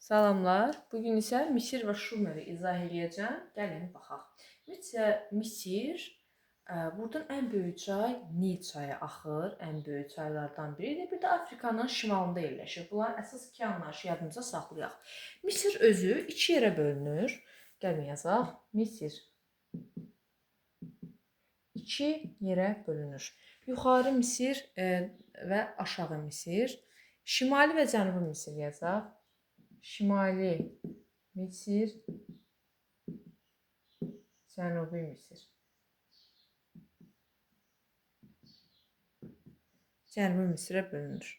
Salamlar. Bugün isə Misir və Şumeri izah edəcəm. Gəlin baxaq. Misir, buradan ən böyük çay Nil çayı axır. Ən böyük çaylardan biridir. Bir də Afrikanın şimalında yerləşir. Bunların əsas iki anlayışı yadımıza saxlayaq. Misir özü iki yerə bölünür. Gəlin yazaq. Misir iki yerə bölünür. Yuxarı Misir və aşağı Misir. Şimali və Cənubi Misir yazaq. Şimali Misir, Cənubi Misir. Cənubi Misirə bölünür.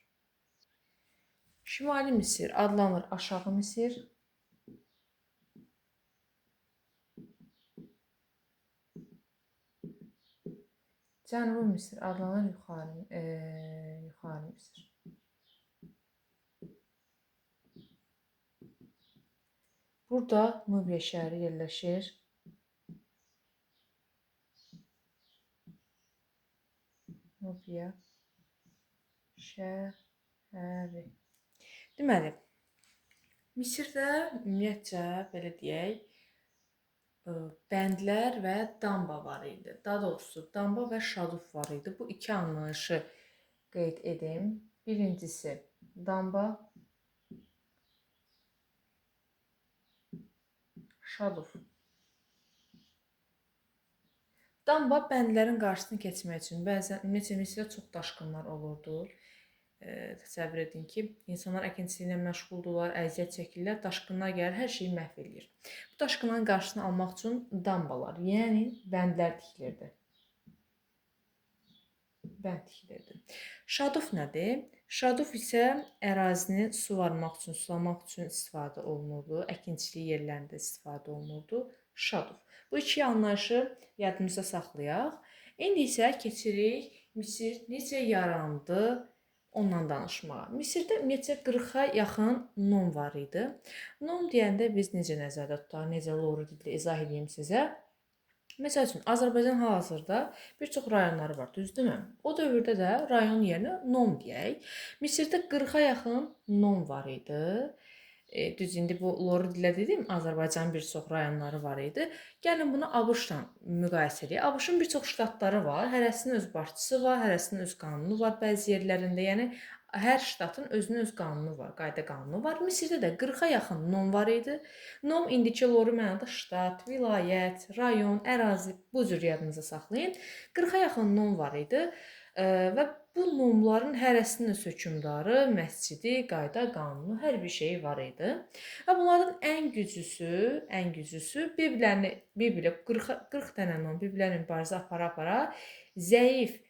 Şimali Misir adlanır aşağı Misir. Cənubi Misir adlanır yuxarı Misir. Burada Nubiya şəhəri yerləşir. Nubiya şəhəri. Deməli, Misirdə ümumiyyətcə belə deyək, bəndlər və damba var idi. Daha doğrusu damba və şaduf var idi. Bu iki anlayışı qeyd edim. Birincisi damba, şaduf. Damba bəndlərin qarşısını keçmək üçün bəzən Misirdə çox daşqınlar olurdu. Təsəvvür edin ki, insanlar əkinçiliyi ilə məşğuldurlar, əziyyət çəkirlər, daşqınlar gəlir, hər şeyi məhv edir. Bu daşqınların qarşısını almaq üçün dambalar, yəni bəndlər tikilirdi. Bənd tikilirdi. Şaduf nədir? Şaduf isə ərazini suvarmaq üçün, sulamaq üçün istifadə olunurdu. Əkinçilik yerlərində istifadə olunurdu. Şaduf. Bu iki anlayışı yadımızda saxlayaq. İndi isə keçirik Misir necə yarandı ondan danışmağa. Misirdə ümumiyyətcə 40-a yaxın nom var idi. Nom deyəndə biz necə nəzərdə tutaq, necə loru dildə izah edeyim sizə. Məsəl üçün, Azərbaycan hal-hazırda bir çox rayonları var, düzdürmü? O dövrdə də rayon yerinə nom deyək. Misirdə 40-a yaxın nom var idi. Düz indi bu loru dilə dedim, Azərbaycanın bir çox rayonları var idi. Gəlin bunu ABŞ-la müqayisə edək. ABŞ-ın bir çox ştatları var, hərəsinin öz başçısı var, hərəsinin öz qanunu var bəzi yerlərində. Yəni hər ştatın özünün öz qanunu var, qayda qanunu var. Misirdə də 40-a yaxın nom var idi. Nom indiki loru mənada ştat, vilayət, rayon, ərazi bu cür yadınıza saxlayın. 40-a yaxın nom var idi və bu nomların hərəsinin öz hökmdarı, məscidi, qayda, qanunu, hər bir şeyi var idi. Və bunlardan ən güclüsü bir-birlə 40 dənə nom bir-birlərlə mübarizə apara-apara zəif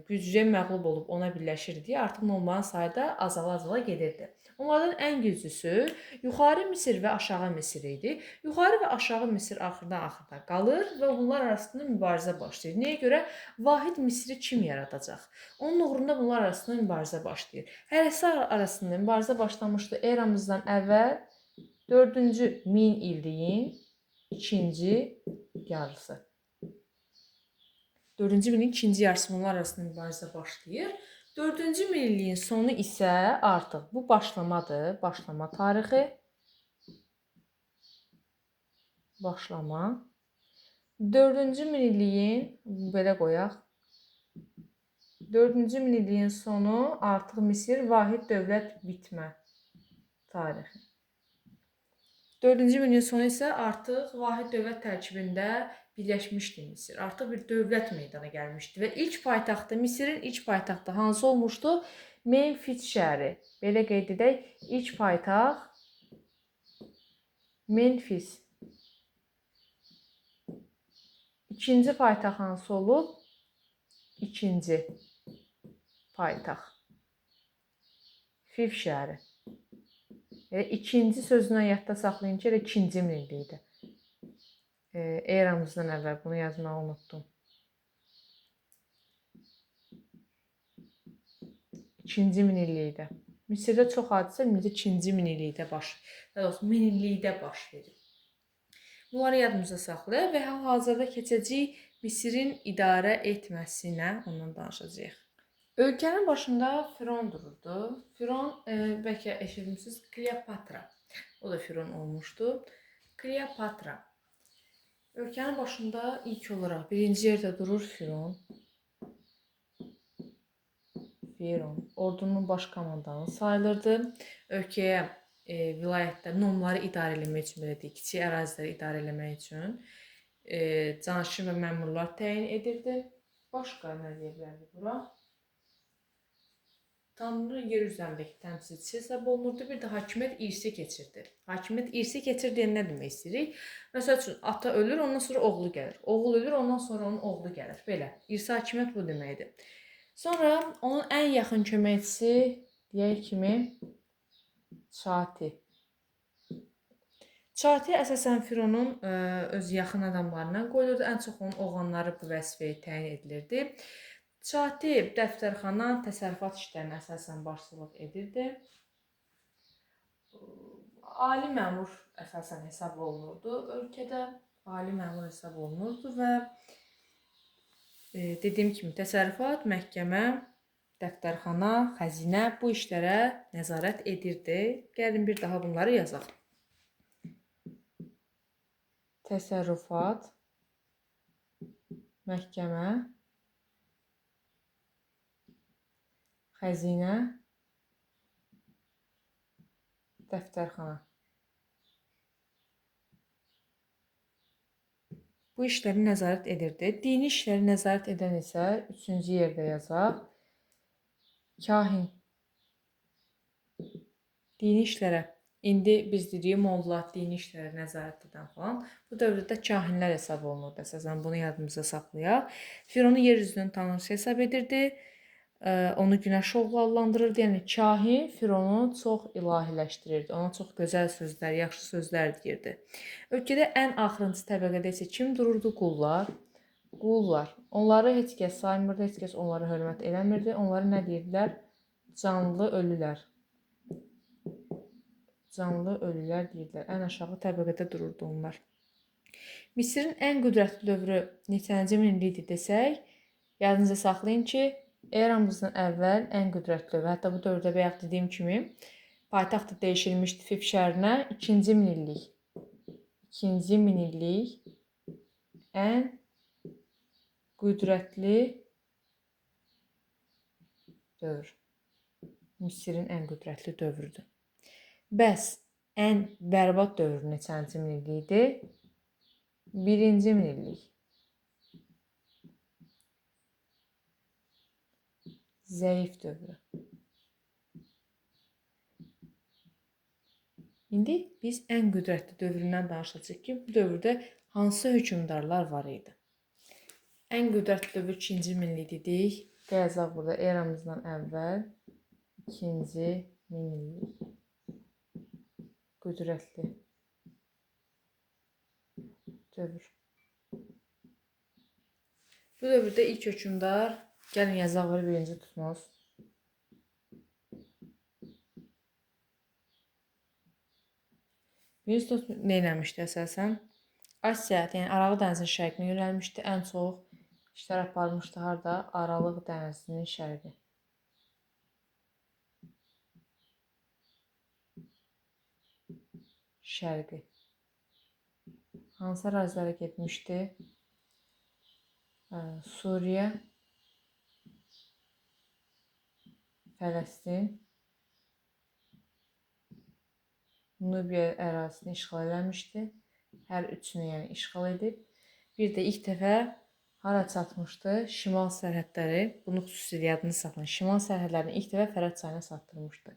güclüyə məğlub olub ona birləşirdi deyə artıq nomların sayı da azala-azala gedirdi. Onlardan ən güclüsü yuxarı Misir və aşağı Misir idi. Yuxarı və aşağı Misir axırda qalır və bunlar arasında mübarizə başlayır. Nəyə görə? Vahid Misiri kim yaradacaq? Onun uğrunda bunlar arasında mübarizə başlayır. Hərəsi arasında mübarizə başlamışdı eramızdan əvvəl 4-cü min illiyin ikinci yarısı. 4-cü minin ikinci yarısı bunlar arasında mübarizə başlayır. 4-cü minilliyin sonu isə artıq bu başlamadır. Başlama tarixi. Başlama. 4-cü minilliyin, belə qoyaq. 4-cü minilliyin sonu artıq Misir vahid dövlət bitmə tarixi. 4-cü minilliyin sonu isə artıq vahid dövlət tərkibində birləşmişdi Misir. Artıq bir dövlət meydana gəlmişdi və ilk paytaxtı, Misirin ilk paytaxtı hansı olmuşdu? Memfis şəhəri. Belə qeyd edək, ilk paytaxt Memfis. İkinci paytaxt hansı olub? İkinci paytaxt Fif şəhəri. İkinci sözünü yadda saxlayın ki, ikinci minillikdə. Eramızdan əvvəl bunu yazmağı unutdum. İkinci minillikdə. Misirdə çox hadisə ikinci minillikdə baş verir. Bunları yadımıza saxlayaq və hal-hazırda keçəcəyik Misirin idarə etməsinə ondan danışacağıq. Ölkənin başında Firon dururdu. Firon, bəlkə eşitmisiniz, Kleopatra. O da Firon olmuşdu. Kleopatra. Ölkənin başında ilk olaraq birinci yerdə durur Firon. Firon ordunun baş komandanı sayılırdı. Ölkəyə, vilayətlər, nomları idarə etmək üçün, belə deyək, kiçik əraziləri idarə etmək üçün canişin və məmurlar təyin edirdi. Başqa nə deyə bilərdik bura? Tanrı yer üzərindəki təmsilçisi hesab olunurdu. Bir də hakimiyyət irsi keçirdi. Hakimiyyət irsi keçir deyən nə demək istəyirik? Məsəl üçün, ata ölür, ondan sonra oğlu gəlir. Oğul ölür, ondan sonra onun oğlu gəlir. Belə. İrsi hakimiyyət bu deməkdir. Sonra onun ən yaxın köməkçisi deyək kimi Çati. Çati əsasən Fironun öz yaxın adamlarından qoyulurdu. Ən çox onun oğlanları bu vəzifəyə təyin edilirdi. Çati dəftərxana, təsərrüfat işlərinə əsasən başçılıq edirdi. Ali məmur əsasən hesab olunurdu ölkədə. Ali məmur hesab olunurdu və dediyim kimi təsərrüfat, məhkəmə, dəftərxana, xəzinə bu işlərə nəzarət edirdi. Gəlin bir daha bunları yazaq. Təsərrüfat, məhkəmə, xəzinə, dəftərxana. Bu işləri nəzarət edirdi. Dini işləri nəzarət edən isə 3-cü yerdə yazaq. Kahin. Dini işlərə. İndi biz deyirik, mollah dini işlərə nəzarət edən falan. Bu dövrdə kahinlər hesab olunurdu. Əsasən bunu yadımızda saxlayaq. Fironu yer üzünün tanrısı hesab edirdi. Onu günəş oğlu adlandırırdı. Yəni kahin Fironu çox ilahiləşdirirdi. Ona çox gözəl sözlər, yaxşı sözlər deyirdi. Ölkədə ən axırıncı təbəqədə isə kim dururdu? Qullar. Qullar. Onları heç kəs saymırdı, heç kəs onlara hörmət eləmirdi. Onları nə deyirdilər? Canlı ölülər. Canlı ölülər deyirdilər. Ən aşağı təbəqədə dururdu onlar. Misirin ən qüdrətli dövrü neçənci minillikdir desək, yadınızda saxlayın ki, eramızdan əvvəl ən qüdrətli dövrü. Hətta bu dövrdə bayaq dediyim kimi paytaxt da dəyişilmişdi Fif şəhərinə 2-ci minillik. 2-ci minillik ən qüdrətli dövr. Misirin ən qüdrətli dövrüdür. Bəs ən bərbad dövr neçənci minillikdir? 1-ci minillik. Zəif dövrü. İndi biz ən qüdrətli dövründən danışacağıq ki, bu dövrdə hansı hökmdarlar var idi? Ən qüdrətli dövr 2-ci minillik dedik. Yazaq burada eramızdan əvvəl 2-ci minillik. Qüdrətli dövr. Bu dövrdə ilk hökmdar, gəlin yazaq var 1-ci Tutmos. Birinci Tutmos nə eləmişdi əsasən? Asiya, yəni Aralıq dənizinin şərqinə yönəlmişdi. Ən çox işlər aparmışdı harda? Aralıq dənizinin şərqi. Şərqi. Hansı ərazilərə getmişdi? Suriya, Fələstin, Nubiya ərazisini işğal eləmişdi. Hər üçünü yəni işğal edib. Bir də ilk dəfə hara çatmışdı? Şimal sərhədləri, bunu xüsusilə yadını saxlayın. Şimal sərhədlərini ilk dəfə Fərat çayına çatdırmışdı.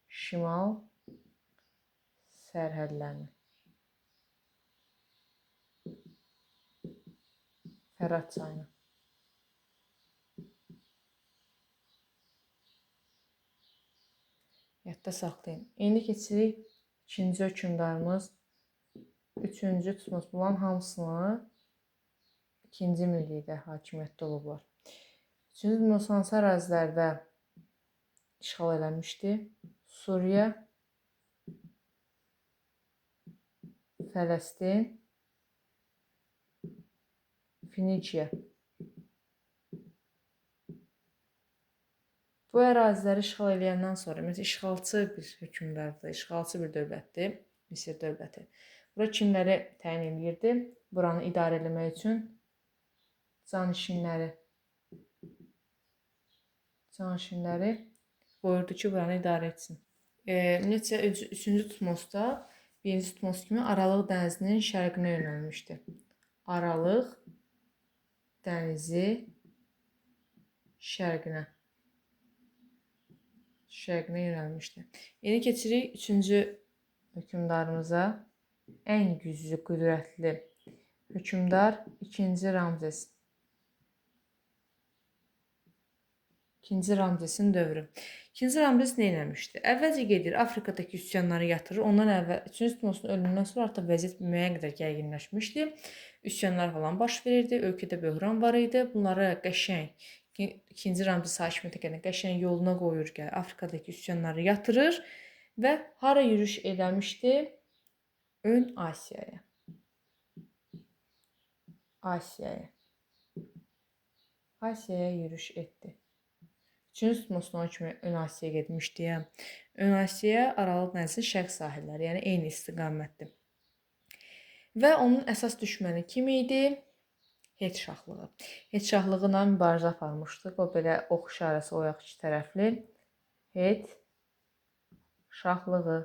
Şimal sərhədlərini. Fərat çayına. Yadda saxlayın. İndi keçirik ikinci hökmdarımız 3-cü Tutmos bulan hamısını 2-ci minillikdə hakimiyyətdə olublar. 3-cü Tutmos hansı ərazilərdə işğal eləmişdi? Suriya, Fələstin, Finikiya. Bu əraziləri işğal edəndən sonra, məsələn, işğalçı bir hökmdardır, işğalçı bir dövlətdir, Misir dövləti. Bura kimləri təyin edirdi? Buranı idarə etmək üçün canişinləri qoyurdu ki, buranı idarə etsin. Ümumiyyətcə, 3-cü Tutmosda 1-ci Tutmos kimi Aralıq dənizinin şərqinə yönəlmişdi. Aralıq dənizi şərqinə yönəlmişdi. İndi keçirik 3-cü hökmdarımıza. Ən güclü, qüdrətli hökmdar 2-ci Ramzes. 2-ci Ramzesin dövrü. 2-ci Ramzes nə etmişdi? Əvvəlcə gedir, Afrikadakı üsyanları yatırır. Ondan əvvəl 3-cü Tutmosun ölümündən sonra artıq vəziyyət müəyyən qədər gərginləşmişdi. Üsyanlar falan baş verirdi, ölkədə böhran var idi. Bunları qəşəng 2-ci Ramzes hakimiyyətə gələn qəşəng yoluna qoyur, gəlir Afrikadakı üsyanları yatırır və hara yürüş eləmişdi? Ön Asiyaya. Asiyaya yürüş etdi. 3-cü Tutmosun o kimi Ön Asiyaya getmişdi. Ön Asiya Aralıq dənizinin şərq sahilləri, yəni eyni istiqamətdir. Və onun əsas düşməni kim idi? Het şahlığı. Het şahlığı ilə mübarizə aparmışdıq. O belə ox işarəsi oyaq iki tərəfli. Het şahlığı.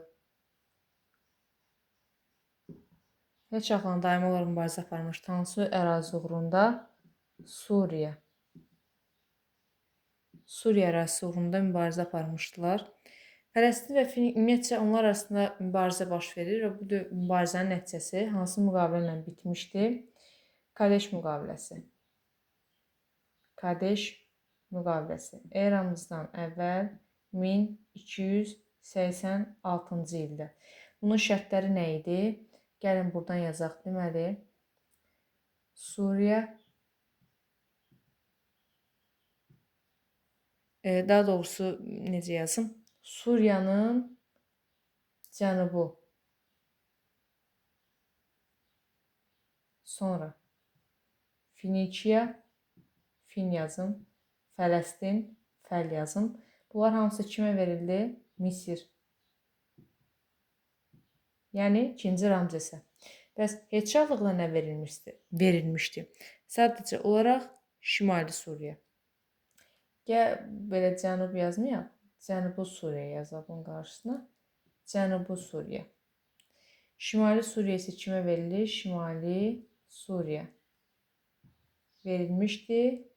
Het şahlığı daimi olaraq mübarizə aparmışdı. Hansı ərazi uğrunda? Suriya. Suriya ərazisi uğrunda mübarizə aparmışdılar. Fələstin və ümumiyyətcə onlar arasında mübarizə baş verir və bu mübarizənin nəticəsi hansı müqavilə ilə bitmişdi? Kadeş müqaviləsi. Eramızdan əvvəl 1286-cı ildə. Bunun şərtləri nə idi? Gəlin buradan yazaq. Deməli, Suriya, daha doğrusu necə yazım? Suriyanın cənubu. Sonra Finikiya, Fin yazım. Fələstin, Fəl yazım. Bunlar hamısı kimə verildi? Misir. Yəni 2-ci Ramzesə. Bəs Het şahlıqla nə verilmişdi? Sadəcə olaraq Şimali Suriya. Gəl belə cənub yazmayaq. Cənubi Suriya yazaq bunun qarşısına. Cənubi Suriya. Şimali Suriya isə kimə verilir? Şimali Suriya verilmişdi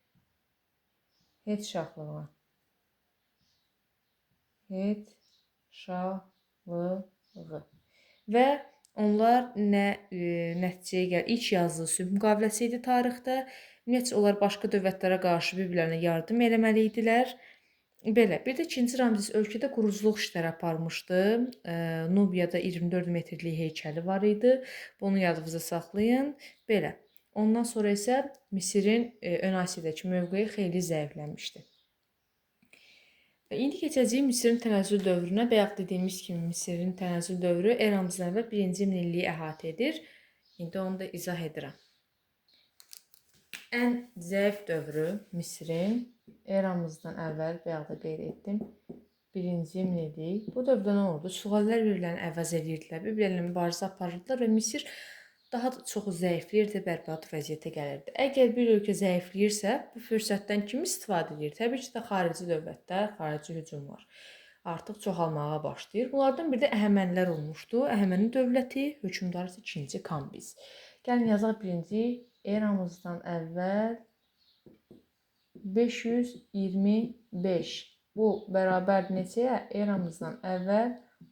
Het şahlığına. Het şahlığı. Və onlar nəticəyə gəlir? İlk yazılı sülh müqaviləsi idi tarixdə. Ümumiyyətcə, onlar başqa dövlətlərə qarşı bir-birlərinə yardım eləməli idilər. Belə, bir də 2-ci Ramzes ölkədə quruculuq işləri aparmışdı. Nubiyada 24 metrlik heykəli var idi. Bunu yadınızda saxlayın. Belə. Ondan sonra isə Misirin Ön Asiyadakı mövqeyi xeyli zəifləmişdi. İndi keçəcəyik Misirin tənəzzül dövrünə. Bayaq dediyimiz kimi Misirin tənəzzül dövrü eramızdan əvvəl 1-ci minilliyi əhatə edir. İndi onu da izah edirəm. Ən zəif dövrü Misirin eramızdan əvvəl, bayaq da qeyd etdim, 1-ci minillik. Bu dövrdə nə oldu? Sülalilər bir-birlərini əvəz edirdilər, bir-birlərinə mübarizə aparırdılar və Misir daha çox zəifləyirdi, bərbad vəziyyətə gəlirdi. Əgər bir ölkə zəifləyirsə, bu fürsətdən kim istifadə edir? Təbii ki, də xarici dövlətlər, xarici hücumlar artıq çoxalmağa başlayır. Bunlardan biri də Əhəmənilər olmuşdu. Əhəməni dövləti, hökmdarı isə 2-ci Kambiz. Gəlin yazaq 1-ci eramızdan əvvəl 525. Bu bərabər neçəyə? Eramızdan əvvəl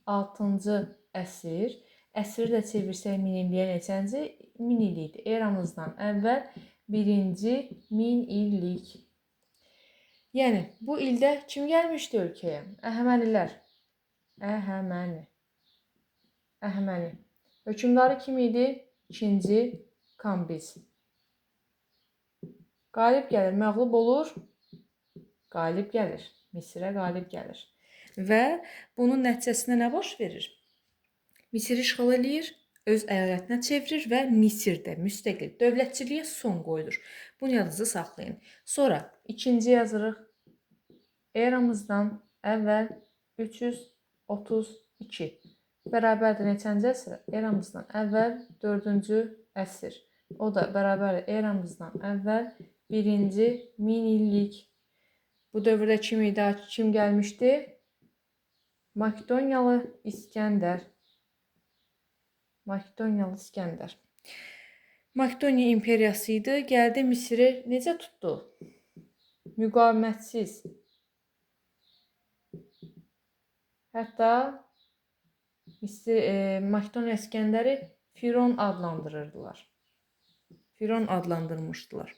6-cı əsr. Əsri də çevirsək minilliyə neçənci? Minillikdir. Eramızdan əvvəl 1-ci minillik. Yəni, bu ildə kim gəlmişdi ölkəyə? Əhəmənilər. Əhəməni. Hökmdarı kim idi? 2-ci Kambiz. Qalib gəlir, məğlub olur. Qalib gəlir. Misirə qalib gəlir. Və bunun nəticəsində nə baş verir? Misiri işğal edir, öz əyalətinə çevirir və Misirdə müstəqil dövlətçiliyə son qoyulur. Bunu yadınızda saxlayın. Sonra ikinci yazırıq. eramızdan əvvəl 332 bərabərdir neçənci əsr? Eramızdan əvvəl 4-cü əsr. O da bərabərdir eramızdan əvvəl 1-ci minillik. Bu dövrdə kim idi? Kim gəlmişdi? Makedoniyalı İskəndər. Makedoniyalı İskəndər. Makedoniya imperiyası idi. Gəldi Misiri necə tutdu? Müqavimətsiz. Hətta Makedoniya İskəndəri Firon adlandırırdılar. Firon adlandırmışdılar.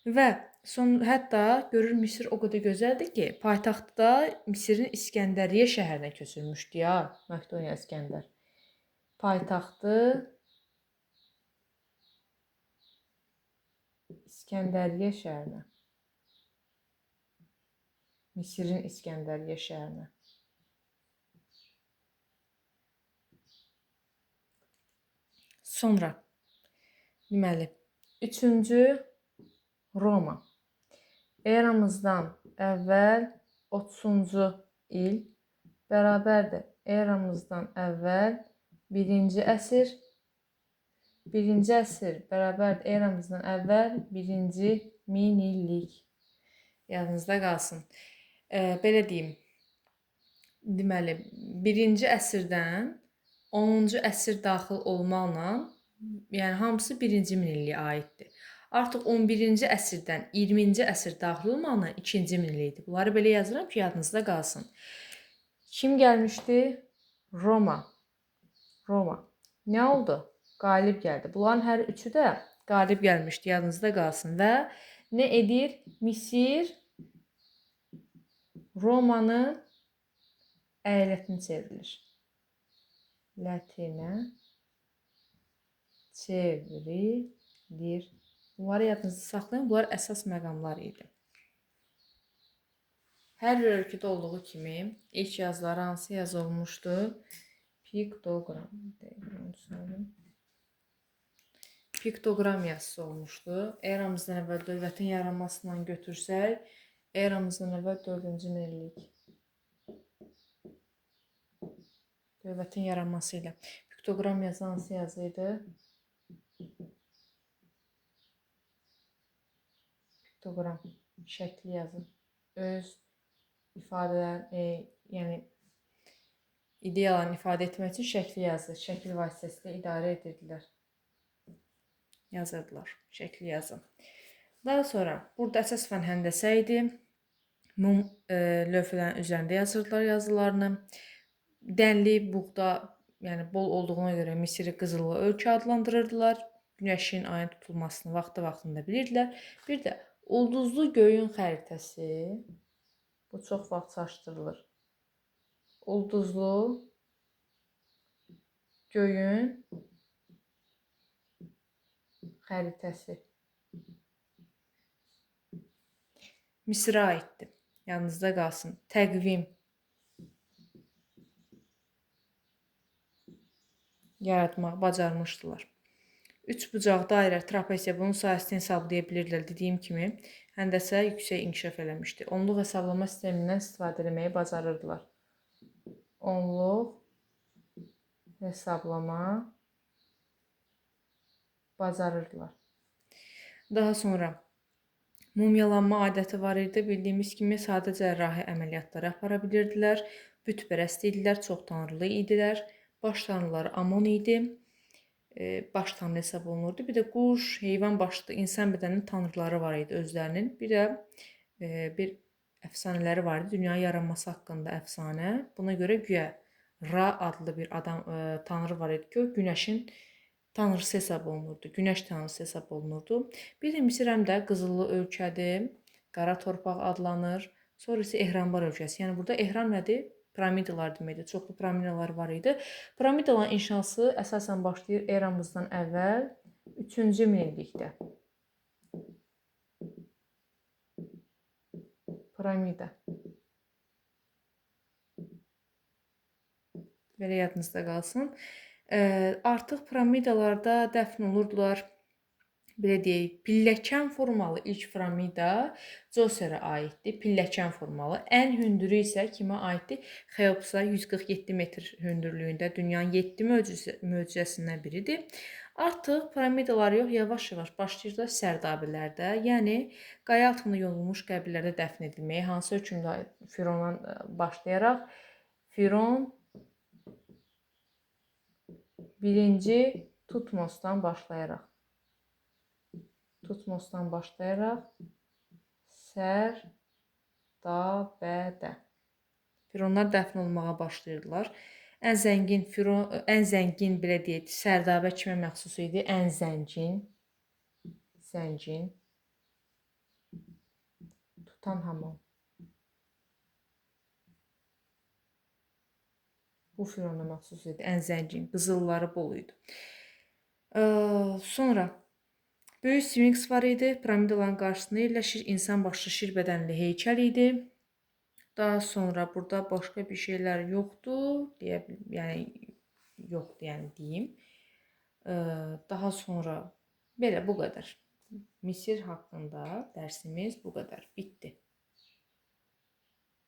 Və hətta görür Misir o qədər gözəldir ki, paytaxtı da Misirin İskəndəriyyə şəhərinə köçürmüşdü ya, Makedoniya İskəndər. Paytaxtı İskəndəriyyə şəhərinə. Misirin İskəndəriyyə şəhərinə. Sonra, deməli, 3-cü Roma. Eramızdan əvvəl 30-cu il bərabərdir. Eramızdan əvvəl 1-ci əsr. 1-ci əsr bərabərdir. Eramızdan əvvəl 1-ci minillik. Yadınızda qalsın. Belə deyim. Deməli, 1-ci əsrdən 10-cu əsr daxil olmaqla, yəni hamısı 1-ci minilliyə aiddir. Artıq 11-ci əsrdən 20-ci əsr daxil olmaqla 2-ci minillikdir. Bunları belə yazıram ki, yadınızda qalsın. Kim gəlmişdi? Roma. Roma. Nə oldu? Qalib gəldi. Bunların hər üçü də qalib gəlmişdi, yadınızda qalsın. Və nə edir? Misir Romanın əyalətini çevrilir. Lətinə çevrilir. Bunları yadınızda saxlayın. Bunlar əsas məqamlar idi. Hər bir ölkədə olduğu kimi ilk yazıları hansı yazı olmuşdu? Piktoqram. Piktoqram yazısı olmuşdu. Eramızdan əvvəl dövlətin yaranmasından götürsək, eramızdan əvvəl 4-cü minillik. Dövlətin yaranması ilə. Piktoqram yazı hansı yazı idi? Piktoqram, şəkli yazı. Öz ifadələrini, yəni ideyalarını ifadə etmək üçün şəkli yazı, şəkil vasitəsilə idarə edirdilər. Yazırdılar, şəkli yazı. Daha sonra, burada əsas fən həndəsə idi. Mum lövhələrin üzərində yazırdılar yazılarını. Dənli, buğda, yəni bol olduğuna görə Misiri qızıllı ölkə adlandırırdılar. Günəşin, ayın tutulmasını vaxtında bilirdilər. Bir də ulduzlu göyün xəritəsi, bu çox vaxt çaşdırılır. Ulduzlu göyün xəritəsi Misirə aiddir. Yanınızda qalsın. Təqvim yaratmaq bacarmışdılar. Üç bucaq dairə, trapesiya bunun sayəsini hesablaya bilirdilər. Dediyim kimi, həndəsə yüksək inkişaf eləmişdi. Onluq hesablama sistemindən istifadə etməyi bacarırdılar. Onluq hesablama bacarırdılar. Daha sonra mumyalanma adəti var idi. Bildiyimiz kimi sadə cərrahi əməliyyatları apara bilirdilər. Bütpərəst idilər, çox tanrılı idilər. Baş tanrıları Amon idi. Baş tanrı hesab olunurdu. Bir də quş, heyvan başlı insan bədəninin tanrıları var idi özlərinin. Bir də bir əfsanələri var idi. Dünyanın yaranması haqqında əfsanə. Buna görə güya Ra adlı bir adam tanrı var idi ki, o günəşin tanrısı hesab olunurdu. Günəş tanrısı hesab olunurdu. Bir də Misir həm də qızıllı ölkədir. Qara torpaq adlanır. Sonra isə ehrambar ölkəsi. Yəni burada ehram nədir? Piramidalar deməkdir. Çoxlu piramidalar var idi. Piramidaların inşası əsasən başlayır eramızdan əvvəl 3-cü minillikdə. Piramida. Belə yadınızda qalsın. Artıq piramidalarda dəfn olurdular belə deyək, pilləkən formalı ilk piramida Djoserə aiddir. Pilləkən formalı. Ən hündürü isə kimə aiddir? Xeopsa 147 metr hündürlüyündə dünyanın 7 möcüzəsindən biridir. Artıq piramidalar yox, yavaş-yavaş başlayırlar sərdabilərdə, yəni qaya altında yonulmuş qəbirlərdə dəfn edilməyə, hansı hökmdar Firondan başlayaraq Firon birinci Tutmosdan başlayaraq Sərdabədə. Fironlar dəfn olunmağa başlayırdılar. Ən zəngin belə deyək, Sərdabə kimə məxsus idi? Ən zəngin Tutanhamon. Bu Firona məxsus idi. Ən zəngin, qızılları bol idi. Sonra Böyük Sfinks var idi. Piramidaların qarşısında yerləşir. İnsan başlı şir bədənli heykəl idi. Daha sonra burada başqa bir şeylər yoxdur, yoxdur, yəni deyim. Daha sonra belə bu qədər. Misir haqqında dərsimiz bu qədər. Bitdi.